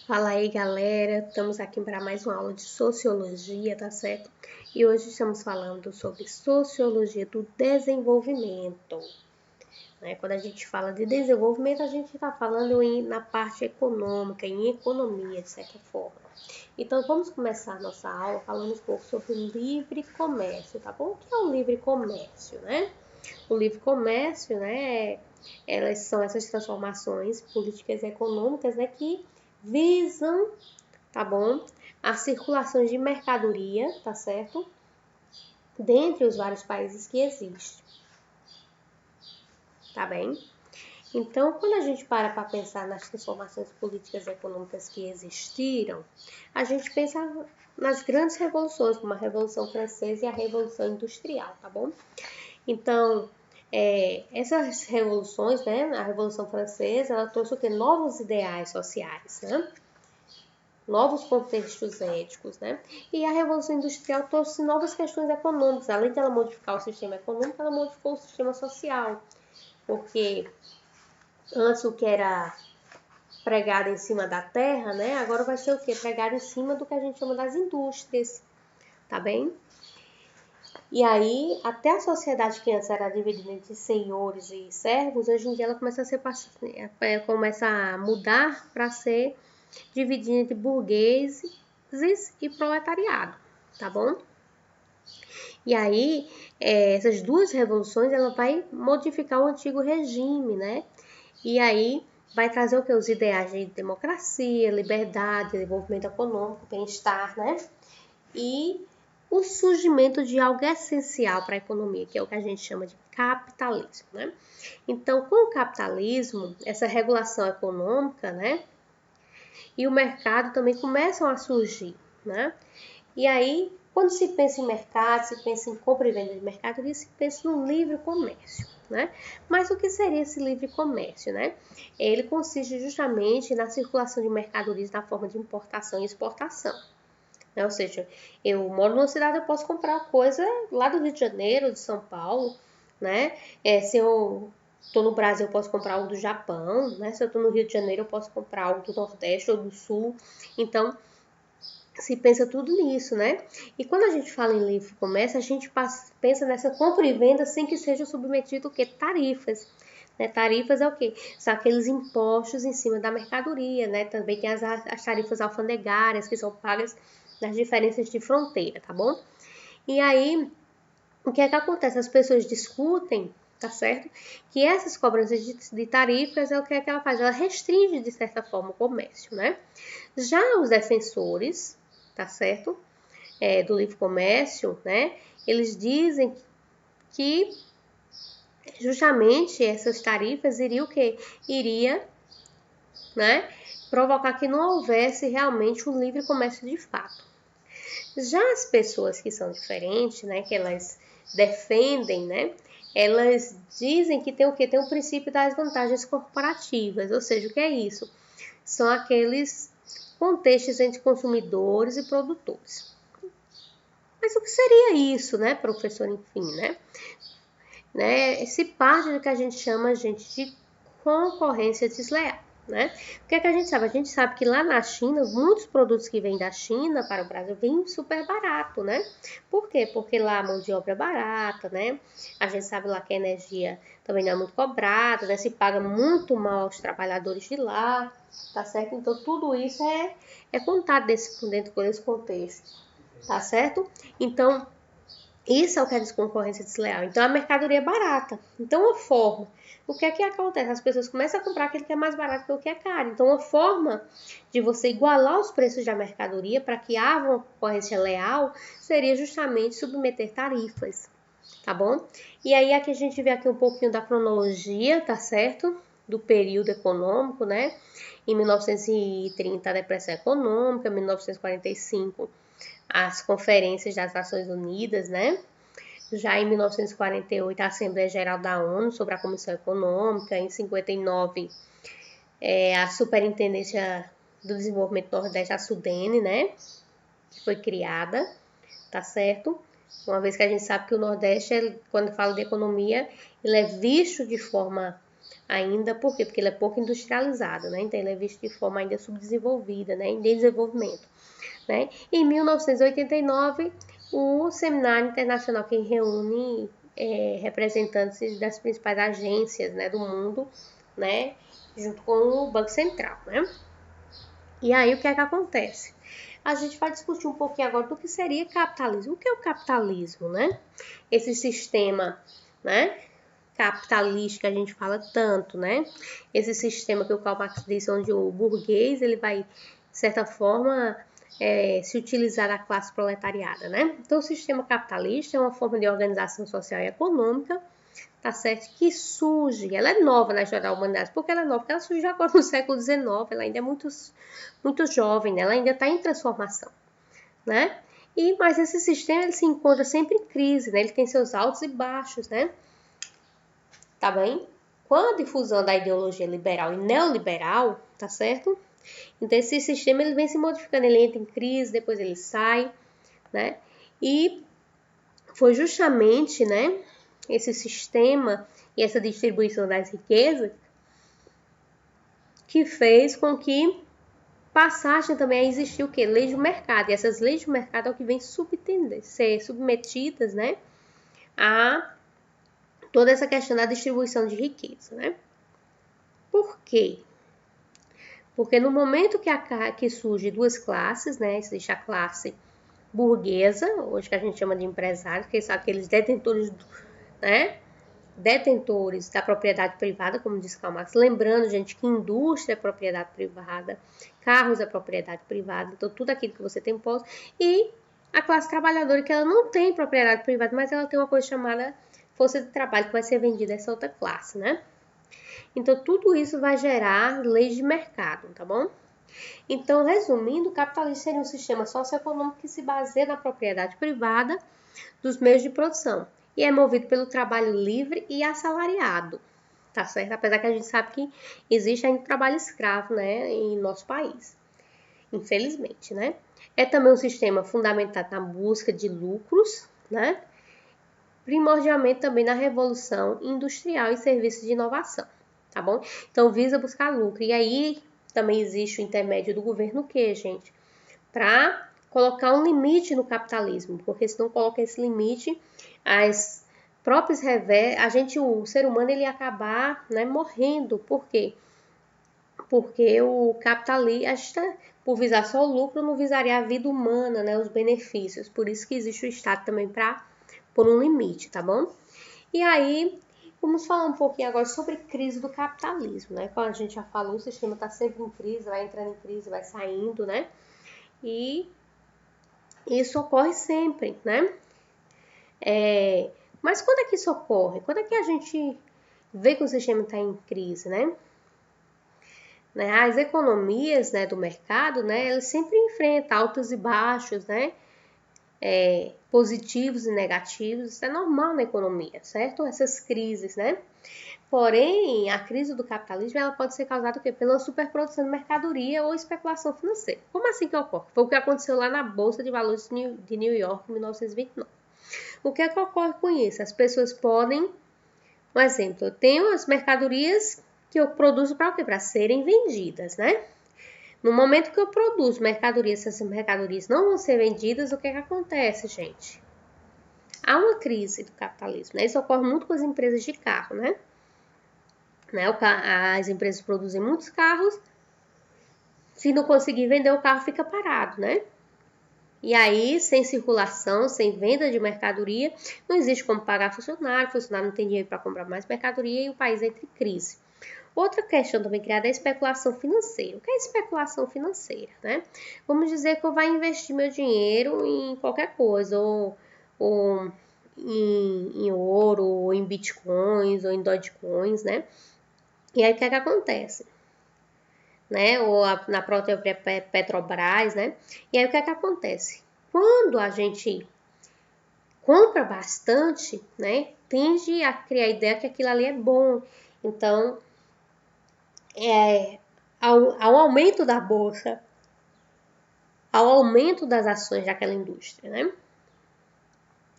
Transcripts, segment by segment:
Fala aí, galera. Estamos aqui para mais uma aula de sociologia, tá certo? E hoje estamos falando sobre sociologia do desenvolvimento, né? Quando a gente fala de desenvolvimento, a gente está falando na parte econômica, em economia, de certa forma. Então, vamos começar a nossa aula falando um pouco sobre o livre comércio, tá bom? O que é o livre comércio, né? O livre comércio, né? Elas são essas transformações políticas e econômicas, né, que visam, tá bom, a circulação de mercadoria, tá certo? Dentre os vários países que existem, tá bem? Então, quando a gente para pensar nas transformações políticas e econômicas que existiram, a gente pensa nas grandes revoluções, como a Revolução Francesa e a Revolução Industrial, tá bom? Então, essas revoluções, né, a Revolução Francesa, ela trouxe o quê? Novos ideais sociais, né? Novos contextos éticos, né? E a Revolução Industrial trouxe novas questões econômicas. Além de ela modificar o sistema econômico, ela modificou o sistema social. Porque antes o que era pregado em cima da terra, né? Agora vai ser o quê? Pregado em cima do que a gente chama das indústrias, tá bem? E aí, até a sociedade que antes era dividida entre senhores e servos, hoje em dia ela começa a mudar para ser dividida entre burgueses e proletariado, tá bom? E aí, essas duas revoluções, ela vai modificar o antigo regime, né? E aí, vai trazer o que? Os ideais de democracia, liberdade, desenvolvimento econômico, bem-estar, né? E o surgimento de algo essencial para a economia, que é o que a gente chama de capitalismo, né? Então, com o capitalismo, essa regulação econômica, né? E o mercado também começam a surgir, né? E aí, quando se pensa em mercado, se pensa em compra e venda de mercadoria, se pensa no livre comércio, né? Mas o que seria esse livre comércio, né? Ele consiste justamente na circulação de mercadorias na forma de importação e exportação. Né? Ou seja, eu moro numa cidade, eu posso comprar coisa lá do Rio de Janeiro, de São Paulo, né? Se eu estou no Brasil, eu posso comprar algo do Japão, né? Se eu estou no Rio de Janeiro, eu posso comprar algo do Nordeste ou do Sul. Então, se pensa tudo nisso, né? E quando a gente fala em livre comércio, a gente pensa nessa compra e venda sem que seja submetido o quê? Tarifas. Né? Tarifas é o quê? São aqueles impostos em cima da mercadoria, né? Também tem as tarifas alfandegárias que são pagas nas diferenças de fronteira, tá bom? E aí, o que é que acontece? As pessoas discutem, tá certo? Que essas cobranças de tarifas é o que é que ela faz? Ela restringe, de certa forma, o comércio, né? Já os defensores, tá certo? Do livre comércio, né? Eles dizem que justamente essas tarifas iriam o quê? Iria, né? Provocar que não houvesse realmente um livre comércio de fato. Já as pessoas que são diferentes, né? Que elas defendem, né? Elas dizem que tem o quê? Tem o princípio das vantagens corporativas, ou seja, o que é isso? São aqueles contextos entre consumidores e produtores. Mas o que seria isso, né, professor? Enfim, né? Se parte do que a gente chama, gente, de concorrência desleal, né? O que é que a gente sabe? A gente sabe que lá na China, muitos produtos que vêm da China para o Brasil vêm super barato, né? Por quê? Porque lá a mão de obra é barata, né? A gente sabe lá que a energia também não é muito cobrada, né? Se paga muito mal aos trabalhadores de lá, tá certo? Então, tudo isso é contado dentro desse contexto, tá certo? Então, isso é o que é concorrência desleal. Então, a mercadoria é barata. Então, uma forma. O que é que acontece? As pessoas começam a comprar aquele que é mais barato que o que é caro. Então, uma forma de você igualar os preços da mercadoria para que haja uma concorrência leal seria justamente submeter tarifas, tá bom? E aí, aqui a gente vê aqui um pouquinho da cronologia, tá certo? Do período econômico, né? Em 1930, a depressão econômica, 1945, as conferências das Nações Unidas, né? Já em 1948, a Assembleia Geral da ONU sobre a Comissão Econômica. Em 59, a Superintendência do Desenvolvimento Nordeste, a SUDENE, né? Que foi criada, tá certo? Uma vez que a gente sabe que o Nordeste, quando fala de economia, ele é visto de forma ainda, por quê? Porque ele é pouco industrializado, né? Então ele é visto de forma ainda subdesenvolvida, né? Em desenvolvimento, né? Em 1989, o Seminário Internacional, que reúne representantes das principais agências, né, do mundo, né, junto com o Banco Central, né? E aí o que é que acontece? A gente vai discutir um pouquinho agora do que seria capitalismo. O que é o capitalismo, né? Esse sistema, né, capitalista que a gente fala tanto, né? Esse sistema que o Karl Marx disse, onde o burguês ele vai, de certa forma, se utilizar da classe proletariada, né? Então, o sistema capitalista é uma forma de organização social e econômica, tá certo? Que surge, ela é nova na história da humanidade. Por que ela é nova? Porque ela surge agora no século XIX, ela ainda é muito jovem, né? Ela ainda está em transformação, né? Mas esse sistema ele se encontra sempre em crise, né? Ele tem seus altos e baixos, né? Tá bem? Com a difusão da ideologia liberal e neoliberal, tá certo? Então esse sistema ele vem se modificando, ele entra em crise, depois ele sai, né? E foi justamente, né, esse sistema e essa distribuição das riquezas que fez com que passassem também a existir o quê? Leis do mercado. E essas leis do mercado é o que vem ser submetidas, né, a toda essa questão da distribuição de riqueza, né? Por quê? Porque no momento que surge duas classes, né, existe a classe burguesa, hoje que a gente chama de empresários, que são aqueles detentores, né, detentores da propriedade privada, como diz Karl Marx, lembrando, gente, que indústria é propriedade privada, carros é propriedade privada, então tudo aquilo que você tem posse, e a classe trabalhadora, que ela não tem propriedade privada, mas ela tem uma coisa chamada força de trabalho, que vai ser vendida a essa outra classe, né? Então, tudo isso vai gerar leis de mercado, tá bom? Então, resumindo, o capitalismo seria um sistema socioeconômico que se baseia na propriedade privada dos meios de produção e é movido pelo trabalho livre e assalariado, tá certo? Apesar que a gente sabe que existe ainda trabalho escravo, né, em nosso país, infelizmente, né? É também um sistema fundamentado na busca de lucros, né? Primordialmente também na revolução industrial e serviços de inovação, tá bom? Então visa buscar lucro. E aí também existe o intermédio do governo, o que, gente? Para colocar um limite no capitalismo, porque se não coloca esse limite, as próprias o ser humano ele ia acabar, né, morrendo. Por quê? Porque o capitalista, por visar só o lucro, não visaria a vida humana, né, os benefícios. Por isso que existe o Estado também para pôr um limite, tá bom? E aí, vamos falar um pouquinho agora sobre crise do capitalismo, né? Como a gente já falou, o sistema está sempre em crise, vai entrando em crise, vai saindo, né? E isso ocorre sempre, né? Mas quando é que isso ocorre? Quando é que a gente vê que o sistema está em crise, né? As economias, né, do mercado, né, elas sempre enfrentam altos e baixos, né? Positivos e negativos, isso é normal na economia, certo? Essas crises, né? Porém, a crise do capitalismo ela pode ser causada pela superprodução de mercadoria ou especulação financeira. Como assim que ocorre? Foi o que aconteceu lá na Bolsa de Valores de New York em 1929. O que é que ocorre com isso? As pessoas podem, um exemplo, eu tenho as mercadorias que eu produzo para o quê? Para serem vendidas, né? No momento que eu produzo mercadorias, se essas mercadorias não vão ser vendidas, o que é que acontece, gente? Há uma crise do capitalismo, né? Isso ocorre muito com as empresas de carro, né? As empresas produzem muitos carros, se não conseguir vender o carro fica parado, né? E aí, sem circulação, sem venda de mercadoria, não existe como pagar funcionário, o funcionário não tem dinheiro para comprar mais mercadoria e o país entra em crise. Outra questão também criada é a especulação financeira. O que é especulação financeira, né? Vamos dizer que eu vou investir meu dinheiro em qualquer coisa, ou em ouro, ou em bitcoins, ou em dogecoins, né? E aí o que é que acontece? Né? Ou na própria Petrobras, né? E aí o que é que acontece? Quando a gente compra bastante, né? Tende a criar a ideia que aquilo ali é bom. Então, ao aumento da bolsa, ao aumento das ações daquela indústria, né?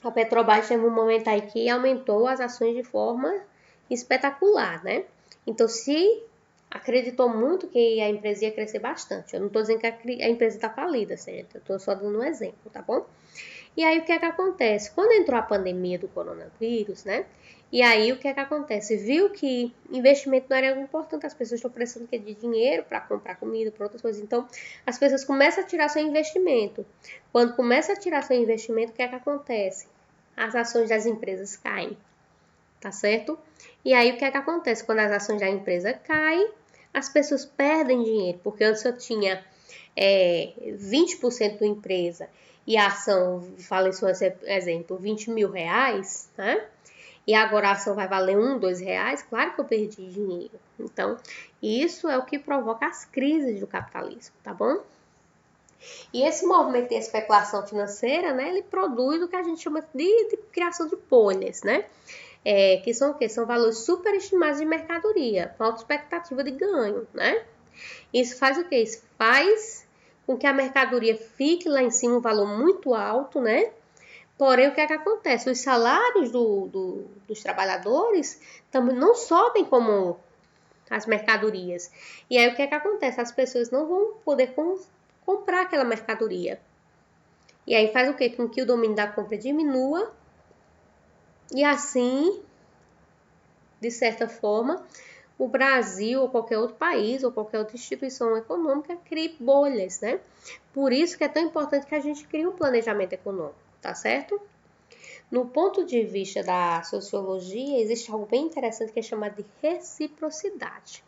A Petrobras teve um momento aí que aumentou as ações de forma espetacular, né? Então, se acreditou muito que a empresa ia crescer bastante, eu não estou dizendo que a empresa está falida, certo? Eu estou só dando um exemplo, tá bom? E aí, o que é que acontece? Quando entrou a pandemia do coronavírus, né? E aí, o que é que acontece? Viu que investimento não era algo importante, as pessoas estão precisando de dinheiro para comprar comida, para outras coisas. Então, as pessoas começam a tirar seu investimento. Quando começa a tirar seu investimento, o que é que acontece? As ações das empresas caem, tá certo? E aí, o que é que acontece? Quando as ações da empresa caem, as pessoas perdem dinheiro, porque antes eu tinha 20% da empresa e a ação, falei só exemplo, 20 mil reais, né? E agora a ação vai valer R$1, R$2, claro que eu perdi dinheiro. Então, isso é o que provoca as crises do capitalismo, tá bom? E esse movimento de especulação financeira, né, ele produz o que a gente chama de criação de bolhas, né? Que são o quê? São valores superestimados de mercadoria, com alta expectativa de ganho, né? Isso faz o quê? Isso faz com que a mercadoria fique lá em cima um valor muito alto, né? Porém, o que é que acontece? Os salários dos trabalhadores também não sobem como as mercadorias. E aí, o que é que acontece? As pessoas não vão poder comprar aquela mercadoria. E aí faz o quê? Com que o domínio da compra diminua e assim, de certa forma, o Brasil ou qualquer outro país ou qualquer outra instituição econômica crie bolhas, né? Por isso que é tão importante que a gente crie um planejamento econômico, tá certo? No ponto de vista da sociologia, existe algo bem interessante que é chamado de reciprocidade.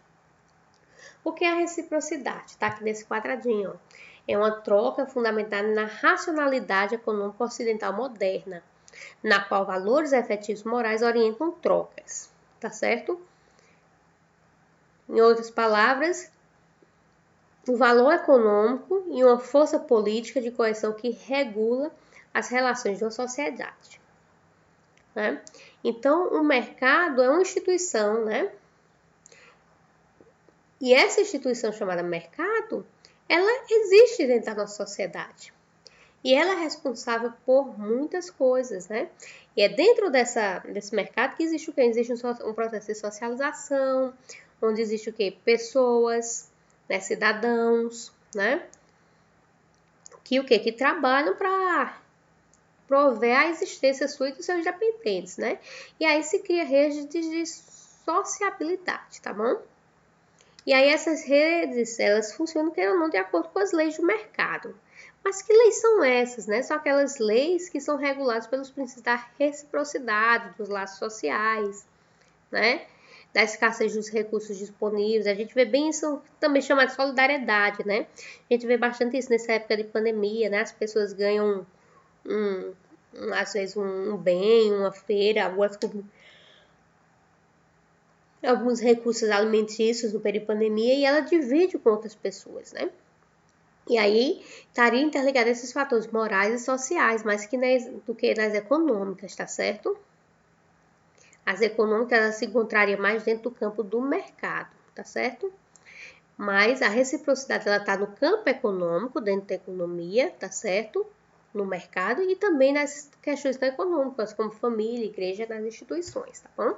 O que é a reciprocidade? Está aqui nesse quadradinho. Ó. É uma troca fundamentada na racionalidade econômica ocidental moderna, na qual valores efetivos morais orientam trocas, tá certo? Em outras palavras, o valor econômico e uma força política de coesão que regula as relações de uma sociedade. Né? Então, o mercado é uma instituição, né? E essa instituição chamada mercado, ela existe dentro da nossa sociedade. E ela é responsável por muitas coisas, né? E é dentro desse mercado que existe o quê? Existe um processo de socialização, onde existe o quê? Pessoas, né? Cidadãos, né? Que o quê? Que trabalham para prover a existência sua e dos seus dependentes, né? E aí se cria redes de sociabilidade, tá bom? E aí essas redes, elas funcionam, queira ou não, de acordo com as leis do mercado. Mas que leis são essas, né? São aquelas leis que são reguladas pelos princípios da reciprocidade, dos laços sociais, né? Da escassez dos recursos disponíveis. A gente vê bem isso também chamado de solidariedade, né? A gente vê bastante isso nessa época de pandemia, né? As pessoas ganham às vezes um bem, uma feira, alguns recursos alimentícios no período de pandemia e ela divide com outras pessoas, né? E aí estaria interligado a esses fatores morais e sociais, mais do que nas econômicas, tá certo? As econômicas elas se encontrariam mais dentro do campo do mercado, tá certo? Mas a reciprocidade ela está no campo econômico, dentro da economia, tá certo? No mercado e também nas questões econômicas, como família, igreja, nas instituições, tá bom?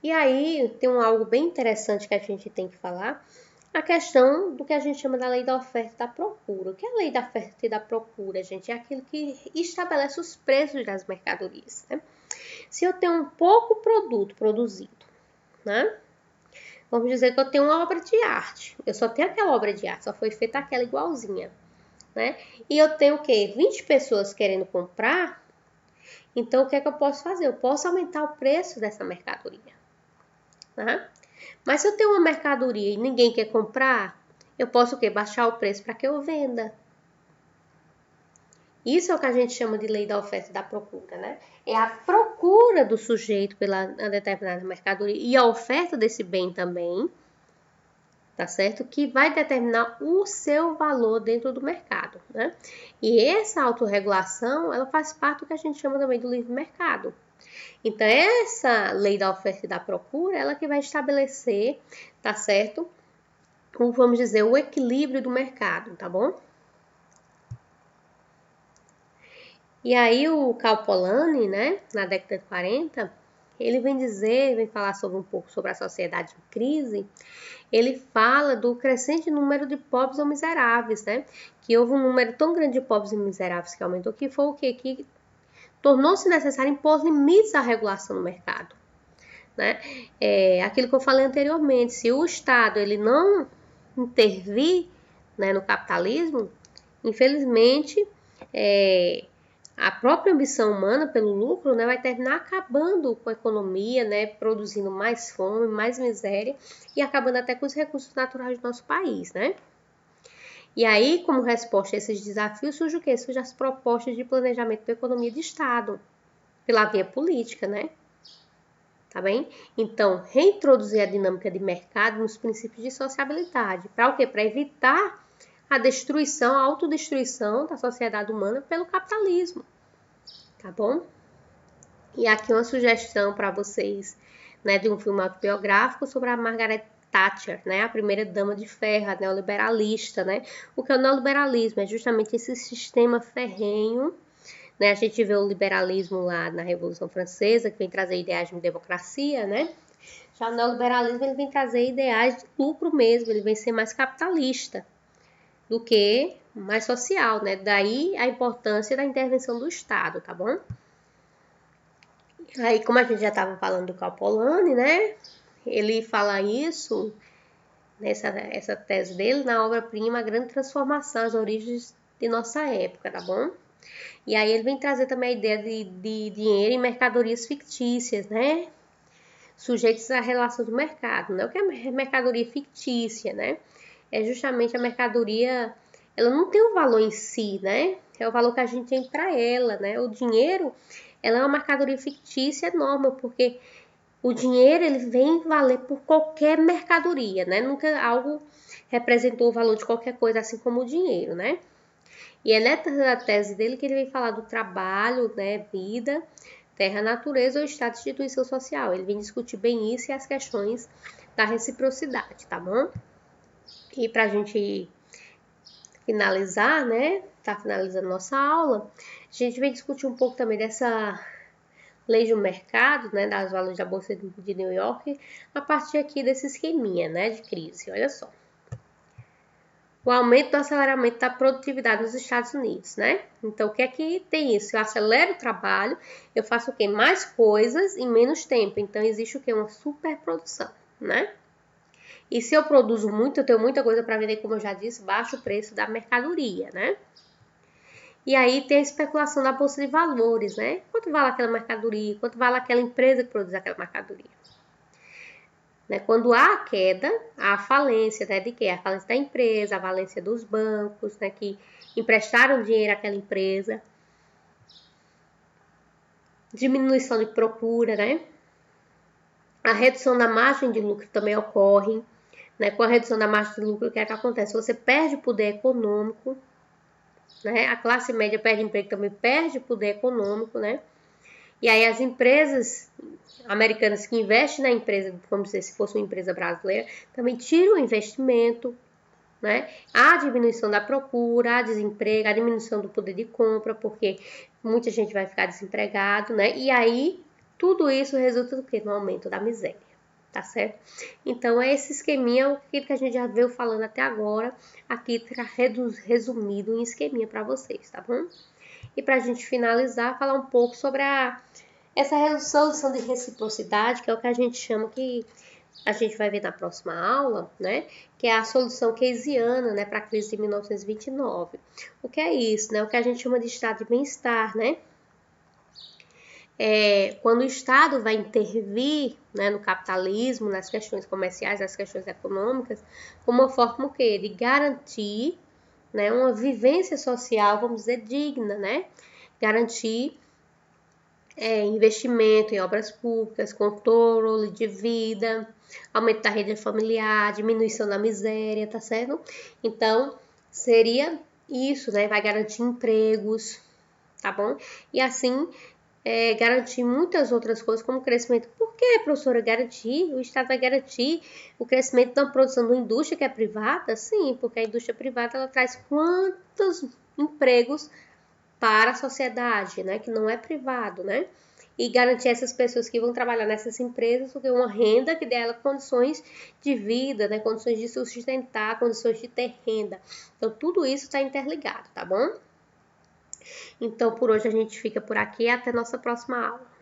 E aí tem algo bem interessante que a gente tem que falar, a questão do que a gente chama da lei da oferta e da procura. O que é a lei da oferta e da procura, gente? É aquilo que estabelece os preços das mercadorias, né? Se eu tenho um pouco produto produzido, né? Vamos dizer que eu tenho uma obra de arte. Eu só tenho aquela obra de arte, só foi feita aquela igualzinha, né? E eu tenho o quê? 20 pessoas querendo comprar. Então, o que é que eu posso fazer? Eu posso aumentar o preço dessa mercadoria, né? Mas se eu tenho uma mercadoria e ninguém quer comprar, eu posso o quê? Baixar o preço para que eu venda. Isso é o que a gente chama de lei da oferta e da procura, né? É a procura do sujeito pela determinada mercadoria e a oferta desse bem também, tá certo? Que vai determinar o seu valor dentro do mercado, né? E essa autorregulação, ela faz parte do que a gente chama também do livre mercado. Então, essa lei da oferta e da procura, ela que vai estabelecer, tá certo? Vamos dizer, o equilíbrio do mercado, tá bom? E aí o Karl Polanyi, né, na década de 40, ele vem falar sobre um pouco sobre a sociedade em crise. Ele fala do crescente número de pobres ou miseráveis, né? Que houve um número tão grande de pobres e miseráveis que aumentou, que foi o quê? Que tornou-se necessário impor limites à regulação do mercado, né? Aquilo que eu falei anteriormente, se o Estado ele não intervir, né, no capitalismo, infelizmente, a própria ambição humana pelo lucro, né, vai terminar acabando com a economia, né, produzindo mais fome, mais miséria e acabando até com os recursos naturais do nosso país, né? E aí, como resposta a esses desafios, surge o quê? Surge as propostas de planejamento da economia de Estado, pela via política, né? Tá bem? Então, reintroduzir a dinâmica de mercado nos princípios de sociabilidade. Para o quê? Para evitar a destruição, a autodestruição da sociedade humana pelo capitalismo. Tá bom? E aqui uma sugestão para vocês, né, de um filme autobiográfico sobre a Margaret Thatcher, né, a primeira dama de ferro, a neoliberalista, né? O que é o neoliberalismo? É justamente esse sistema ferrenho, né? A gente vê o liberalismo lá na Revolução Francesa, que vem trazer ideais de democracia, né? Já o neoliberalismo ele vem trazer ideais de lucro mesmo, ele vem ser mais capitalista do que mais social, né? Daí a importância da intervenção do Estado, tá bom? Aí, como a gente já estava falando do Karl Polanyi, né? Ele fala isso, essa tese dele, na obra-prima A Grande Transformação, as origens de nossa época, tá bom? E aí ele vem trazer também a ideia de dinheiro em mercadorias fictícias, né? Sujeitos à relação do mercado, né? O que é mercadoria fictícia, né? É justamente a mercadoria, ela não tem o valor em si, né? É o valor que a gente tem para ela, né? O dinheiro, ela é uma mercadoria fictícia enorme, porque o dinheiro, ele vem valer por qualquer mercadoria, né? Nunca algo representou o valor de qualquer coisa, assim como o dinheiro, né? E é nessa tese dele que ele vem falar do trabalho, né, vida, terra, natureza ou estado de instituição social. Ele vem discutir bem isso e as questões da reciprocidade, tá bom? E para a gente finalizar, né, tá finalizando nossa aula, a gente vem discutir um pouco também dessa lei do mercado, né, das valores da Bolsa de New York, a partir aqui desse esqueminha, né, de crise. Olha só. O aumento do aceleramento da produtividade nos Estados Unidos, né? Então, o que é que tem isso? Eu acelero o trabalho, eu faço o quê? Mais coisas em menos tempo. Então, existe o quê? Uma superprodução, né? E se eu produzo muito, eu tenho muita coisa para vender, como eu já disse, baixo o preço da mercadoria, né? E aí tem a especulação da bolsa de valores, né? Quanto vale aquela mercadoria? Quanto vale aquela empresa que produz aquela mercadoria? Né? Quando há a queda, há a falência, né? De quê? A falência da empresa, a falência dos bancos, né? Que emprestaram dinheiro àquela empresa. Diminuição de procura, né? A redução da margem de lucro também ocorre, né? Com a redução da margem de lucro, o que é que acontece? Você perde poder econômico, né? A classe média perde emprego, também perde poder econômico, né? E aí as empresas americanas que investem na empresa, vamos dizer, se fosse uma empresa brasileira, também tiram o investimento, né? A diminuição da procura, a desemprego, a diminuição do poder de compra, porque muita gente vai ficar desempregado, né? E aí tudo isso resulta do quê? No aumento da miséria, tá certo? Então esse esqueminha, o que a gente já veio falando até agora, aqui tá resumido em esqueminha para vocês, tá bom? E para a gente finalizar, falar um pouco sobre essa resolução de reciprocidade, que é o que a gente chama, que a gente vai ver na próxima aula, né? Que é a solução keynesiana, né, para a crise de 1929. O que é isso, né? O que a gente chama de estado de bem-estar, né? Quando o Estado vai intervir, né, no capitalismo, nas questões comerciais, nas questões econômicas, como uma forma o quê? De garantir, né, uma vivência social, vamos dizer, digna, né? Garantir investimento em obras públicas, controle de vida, aumento da rede familiar, diminuição da miséria, tá certo? Então, seria isso, né? Vai garantir empregos, tá bom? E assim, garantir muitas outras coisas, como crescimento. Por que, professora, garantir? O Estado vai garantir o crescimento da produção da indústria que é privada? Sim, porque a indústria privada, ela traz quantos empregos para a sociedade, né, que não é privado, né? e garantir a essas pessoas que vão trabalhar nessas empresas uma renda que dê a ela condições de vida, né? Condições de sustentar, condições de ter renda. Então, tudo isso está interligado, tá bom? Então, por hoje a gente fica por aqui e até nossa próxima aula.